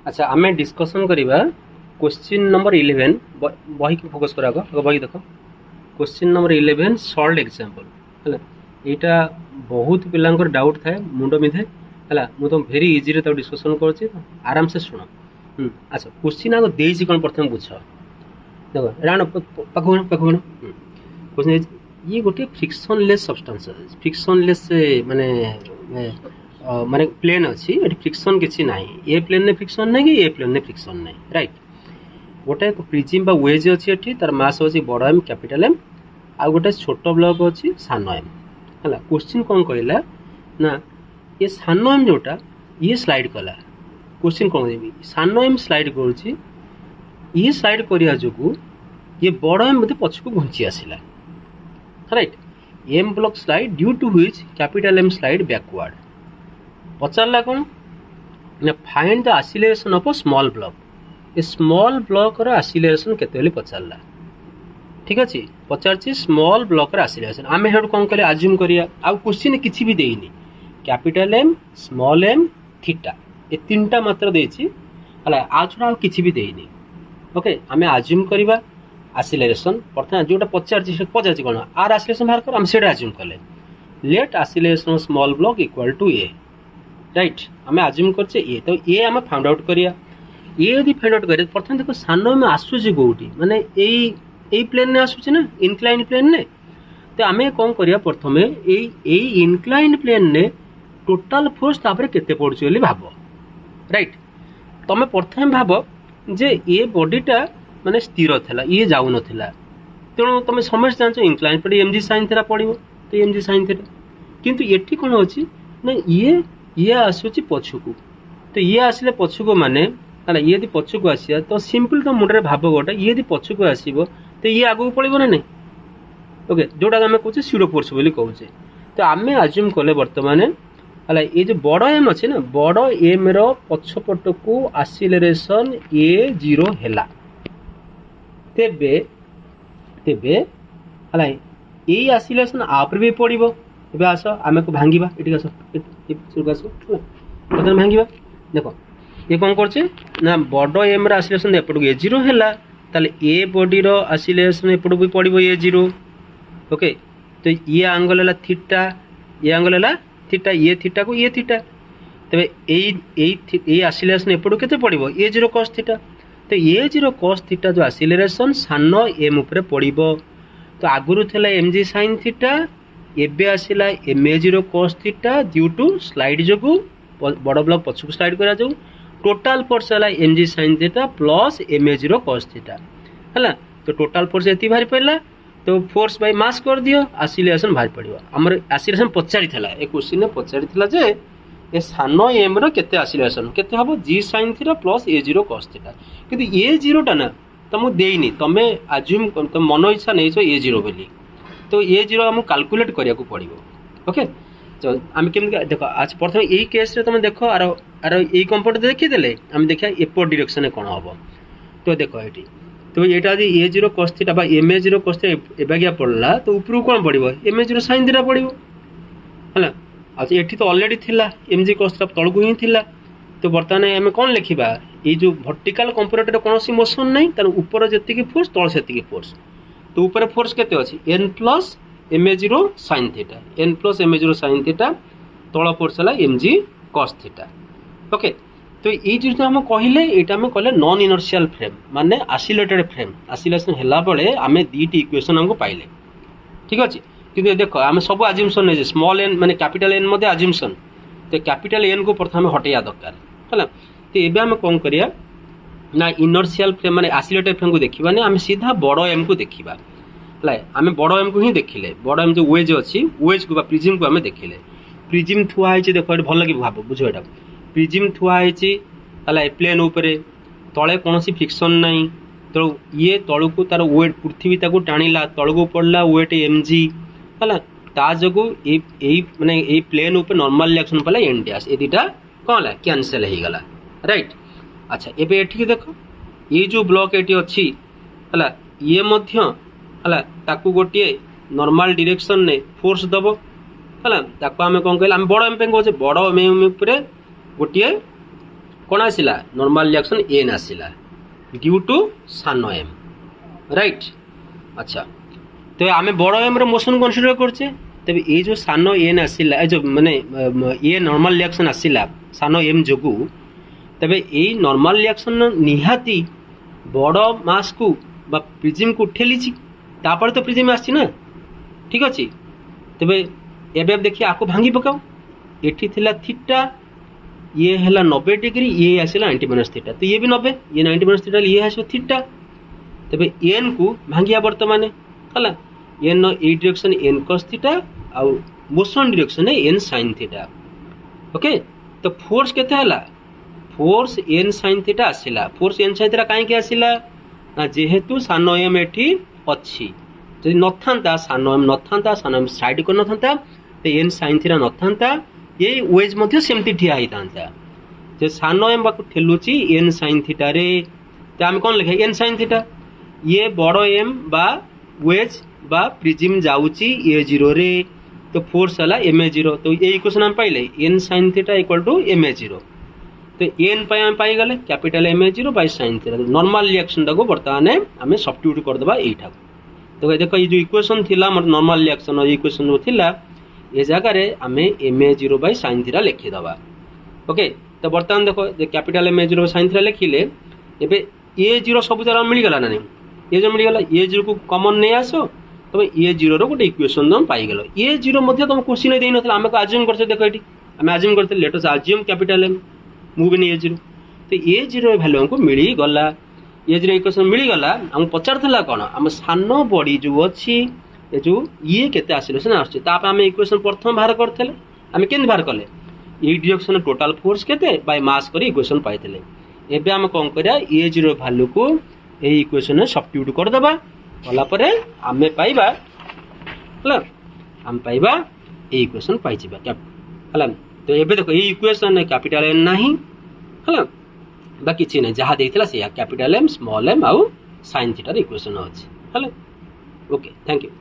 अच्छा आम डिस्कसन करवा क्वेश्चन नंबर 11 बही को फोकस करा बही देख क्वेश्चन नंबर 11 सॉल्व एग्जांपल है यहाँ बहुत पिला डाउट थाए मुंड मिधे है मुझे तो भेरी इजी रे डिस्कसन कर आराम से शुण अच्छा क्वेश्चन आगे देसी कौन प्रथम बुझ देख राण क्वेश्चन ये गोटे फ्रिक्शनलेस सब्सटेंस फ्रिक्शनलेस माने माने प्लेन अच्छी ये फ्रिक्शन किसी ना ए प्लेन ने फ्रिक्शन नहीं कि ए प्लेन ने फ्रिक्शन नहीं राइट गोटे प्रिजिम बा वेज अच्छी एठी तार मास अच्छी बड़ एम कैपिटल एम आ गोटे छोट ब्लॉक अच्छी सान एम है क्वेश्चन कौन कहला ना ये सान एम जोटा ये स्लाइड कला क्वेश्चन कौन देवी सान एम स्लाइड करुच्ची ये स्लाइड करने जो ये बड़ एम मत पछक घुंची आसला right M block slide due to which capital M slide backward पचारा कौन ना find the acceleration of a small block a small block रो एसिलेरेशन केते पचारा ठीक अच्छे पचार स्मॉल ब्लॉक रो एसिलेरेशन आम हेड कौन कले आज्यूम करिया आ क्वेश्चन किसी भी देनी capital M small M theta ये तीनटा मात्र देछि हला आ छडा किसी भी देनी ओके आम आज्यूम करवा एसिलेरेशन प्रथम जोटा पचार कौन आर एसिलेरेशन बाहर कर आम से आज्यूम कले let acceleration of small block equal to a right आम आज्यूम करछे ए तो ए आम फाउंड आउट करिया ए यदि फाइंड आउट करिया प्रथम देखो सान में आसुची कोठी माने एई प्लेन ने आसुची ना इनक्लाइन प्लेन ने तो आम कौन करिया प्रथमे एई इनक्लाइन प्लेन ने टोटल फोर्स तापर केते पड़ुची बोली भाबो राइट तमे प्रथम भाबो जे ए बॉडीटा माने स्थिर थिला ये जाउ नथिला तेणु तुम समस्त जानछ इंक्लाइन पड़े एमजी साइन थीटा पड़िबो तो एमजी साइन थीटा किंतु एठी कोन होची ना ये आसुची पछकू तो ये आसिले पछकू माने हला ये यदि पछकू आसिया तो सिंपल तो मुंडरे भाबो गोटा ये यदि पछकू आसीबो तो ये आगु पड़िबो ना नहीं ओके जोटा आमे कहूचे सीडो फोर्स बोली कहूचे तो आमे अज्यूम कले वर्तमान हला ये जो बड़ एम अच्छे ना बड़ एम रो पछपटकू एसिलेरेशन ए जीरो हैला तेबे तेबे हला ए एसिलेरेशन आपर भी पड़िबो एबे आस आमे को भांगीबा एठी आस आस प्रथम भांगीबा देखो ये कौन करछे ना बड़ एम रो एसिलेरेशन एपटू ए जीरो हैला ताले ए बॉडी रो एसिलेरेशन एपटू भी पड़िबो ए जीरो ओके तो ये एंगल हैला थीटा ये एंगल हैला थीटा ये थीटा को ये थीटा तबे ए एसिलेरेशन एपटू केते पड़िबो ए जीरो cos थीटा तो ए जीरो cos थीटा जो एसिलेरेशन सान एम ऊपर पड़िबो तो आगुरु थला mg sin थीटा एबे आसिला ma zero cos theta due to slide जोगु बड़ ब्लॉक पछकु स्लाइड करा जो टोटल फोर्स हला mg sin theta plus ma zero cos theta हला तो टोटल फोर्स एति भारी पड़ला तो फोर्स बाय मास कर दियो एसिलेरेशन भारी पड़िबो हमर एसिलेरेशन पचारी थला ए क्वेश्चन ने पचारी थला जे ए सान एम रो केते एसिलेरेशन केते हबो g sin theta plus a zero cos theta किंतु ए जीरो टा ना तुमको देइनी तमे अज्यूम तुम मन इच्छा नहीं छो ए जीरो बोली तो ए जीरो हम कैलकुलेट करिया को पड़िबो ओके तो हम केम देखो आज प्रथम एई केस रे तुम देखो आरो आरो एई कंपोनेंट देखि देले हम देखिया एपर डायरेक्शन में कोन हबो तो देखो एठी तो एटा यदि ए जीरो cos थीटा बा ma जीरो cos थीटा एबागिया पड़ला तो ऊपर कोन पड़िबो ma जीरो sin थीटा पड़िबो हला अच्छा एठी तो ऑलरेडी थिला mg cos थीटा तळगु ही थिला तो बर्तमान आम कौन लिखा ये जो वर्टिकल कंपोनेंट कौन सी मोशन नहीं तार ऊपर जी फोर्स तल से फोर्स तो ऊपर फोर्स केते अछि n plus ma zero sin theta n plus ma zero sin theta तल फोर्स है mg cos थीटा ओके तो ये जो हम कहले एटा हम कहले नॉन इनर्शियल फ्रेम माने एसिलेटेड फ्रेम एसिलेशन हैला बेले आमे दीटी इक्वेशन हमको पाइले ठीक अछि किंतु देखो आमे सब अज्यूमशन नै स्मॉल n माने कैपिटल n मध्ये अज्यूमशन तो कैपिटल n को प्रथम हटेया दरकार है तो ये आम कौन करिया ना इनर्शियल फ्रेम माने एसिलेटेड फ्रेम को देखिबा ने आम सीधा बड़ एम को देखिबा है आम बड़ एम को ही देखिले बड़ एम जो वेज अच्छी वेज को प्रिजिम को आम देखिले प्रिजिम थुआ है देखो ये भल लगे भाव बुझ एटा प्रिजिम थुआ है प्लेन उपरे तले कौन फ्रिक्शन नहीं तो ये तलू को तार वेट पृथ्वी ताको टाणिला तलू पड़ला वेट mg है ता जो माने प्लेन ऊपर नॉर्मल रिएक्शन पड़ा एन डैश ए दुटा कौन है कैंसल हो गला राइट अच्छा एबे एठी देखो ये जो ब्लॉक एटी अच्छी है ये मध्य है ताकू गोटे नॉर्मल डायरेक्शन ने फोर्स दबो है ताकू आम कौन कहले आम बड़ एम पे कहचे बड़ एम ऊपर गोटे କ'ଣ ଆସିଲା ନର୍ମାଲ ରିଆକ୍ସନ୍ ଏନ୍ ଆସିଲା ଡ୍ୟୁ ଟୁ ସାନ ଏମ୍ ରାଇଟ୍। ଆଚ୍ଛା ତେବେ ଆମେ ବଡ଼ ଏମ୍ର ମୋସନ୍ କନସିଡର କରୁଛେ, ତେବେ ଏଇ ଯେଉଁ ସାନ ଏନ୍ ଆସିଲା ଏ ଯେଉଁ ମାନେ ଏ ନର୍ମାଲ ରିଆକ୍ସନ୍ ଆସିଲା ସାନ ଏମ୍ ଯୋଗୁଁ, ତେବେ ଏଇ ନର୍ମାଲ ରିଆକ୍ସନ୍ ନିହାତି ବଡ଼ ମାସ୍କୁ ବା ପ୍ରିଜିମ୍କୁ ଠେଲିଛି, ତାପରେ ତ ପ୍ରିଜିମ୍ ଆସିଛି ନା, ଠିକ୍ ଅଛି। ତେବେ ଏବେ ଦେଖି ଆକୁ ଭାଙ୍ଗି ପକାଉ, ଏଠି ଥିଲା থিটা, ଇଏ ହେଲା 90 ডিগ্ରୀ, ଇଏ ଆସିଲା 90 - থিটা, ତ ଇଏ ବି 90, ଇଏ 90 - থিটা, ଇଏ ଆସିବ থিটা। ତେବେ ଏନ୍ କୁ ଭାଙ୍ଗିବା ବର୍ତ୍ତମାନ ହେଲା, ଏନ୍ ଏଇ ଡିରେକ୍ସନ୍ ଏନ୍ କସ୍ থিটা ଆଉ motion direction N sine theta. Okay, ତ ଫୋର୍ସ କେତେ ହେଲା, ଫୋର୍ସ ଏନ୍ ସାଇନ୍ থিটা ଆସିଲା। ଫୋର୍ସ ଏନ୍ ସାଇନ୍ থিটা କାହିଁକି ଆସିଲା ନା ଯେହେତୁ ସାନ ଏମ୍ ଏଠି ଅଛି, ଯଦି ନଥାନ୍ତା ସାନ ଏମ୍ ନଥାନ୍ତା, ସାନ ଏମ୍ ସାଇଡ୍ କରିନଥାନ୍ତା, ତ ଏନ୍ ସାଇନ୍ থিটা ନଥାନ୍ତା, ଏଇ ୱେଜ୍ ମଧ୍ୟ ସେମିତି ଠିଆ ହେଇଥାନ୍ତା। ଯେ ସାନ ଏମ୍ ବାକୁ ଠେଲୁଛି ଏନ୍ ସାଇନ୍ থিটাରେ, ତ ଆମେ କ'ଣ ଲେଖିବା ଏନ୍ ସାଇନ୍ থিটা, ଇଏ ବଡ଼ ଏମ୍ ବା ୱେଜ୍ বা প্রিজিম যাଉଛି A0ରେ, ତ ଫୋର୍ସ ହେଲା MA0। ତ এই ইকুয়েশন ଆମେ ପାଇଲେ n sin θ equal to MA0। তো n ପାଇଁ ଆମେ ପାଇଗଲେ capital MA0 by sin θ। Normal ରିଆକ୍ସନଟାକୁ ବର୍ତ୍ତମାନ ଆମେ ସବଷ୍ଟିଟ୍ୟୁଟ୍ କରିଦେବା ଏଇଟାକୁ। ତ ଦେଖ ଏଇ ଯେଉଁ ଇକୁଏସନ୍ ଥିଲା ଆମର ନର୍ମାଲ ରିଆକ୍ସନ ଇକୁଏସନ୍ ଥିଲା, ଏ ଜାଗାରେ ଆମେ MA0 ବାଇ sin θ ଲେଖିଦେବା। ଓକେ, ତ ବର୍ତ୍ତମାନ ଦେଖ ଯେ କ୍ୟାପିଟାଲ MA0 ବାଇ sin θ ଲେଖିଲେ, ଏବେ A0 ସବୁ ଜାଗା ମିଳିଗଲା ନା ନାହିଁ, ଏ ଯେଉଁ ମିଳିଗଲା A0 କୁ କମନ୍ ନେଇ ଆସ, তবে A0 গোটে ইকুয়েশন তুমি পাইগল। A0 মধ্যে তুমি কোশ্চিন ଦେଇନଥିଲା, ଆମେ ଆଜ୍ୟୁମ୍ କରିଛେ, ଦେଖ ଏଠି ଆମେ ଆଜ୍ୟୁମ୍ କରିଥିଲେ let us assume capital M move in A0। ତ A0 ଭ୍ୟାଲୁ ଆମକୁ ମିଳିଗଲା, A0 ଇକୁଏସନ୍ ମିଳିଗଲା। ଆମକୁ ପଚାରୁଥିଲା କ'ଣ ଆମ ସାନ ବଡି ଯେଉଁ ଅଛି ଏ ଯେଉଁ ଇଏ କେତେ ଆସିଲେ ସିନା ଆସୁଛି, ତାପରେ ଆମେ ଇକୁଏସନ୍ ପ୍ରଥମ ବାହାର କରିଥିଲେ। ଆମେ କେମିତି ବାହାର କଲେ, ଏଇ ଡିରେକ୍ସନ୍ ଟୋଟାଲ ଫୋର୍ସ କେତେ ବାଇ ମାସ୍ କରି ଇକୁଏସନ୍ ପାଇଥିଲେ। ଏବେ ଆମେ କ'ଣ କରିବା A0 ଭ୍ୟାଲୁକୁ এই ইকুଏସନ୍ରେ ସବଷ୍ଟିଟ୍ୟୁଟ୍ କରିଦେବା, କଲା ପରେ ଆମେ ପାଇବା ହେଲା, ଆମେ ପାଇବା এই ଇକୁଏସନ୍ ପାଇଯିବା ହେଲା। ତ ଏବେ ଦେଖ ଏଇ ଇକୁଏସନ୍ କ୍ୟାପିଟାଲ ଏନ୍ ନାହିଁ ହେଲା, ବା କିଛି ନାହିଁ, ଯାହା ଦେଇଥିଲା ସେଇଆ କ୍ୟାପିଟାଲ ଏମ୍ ସ୍ମଲ୍ ଏମ୍ ଆଉ ସାଇନ୍ ଥିଟାର ଇକୁଏସନ୍ ଅଛି ହେଲା। Okay, thank you.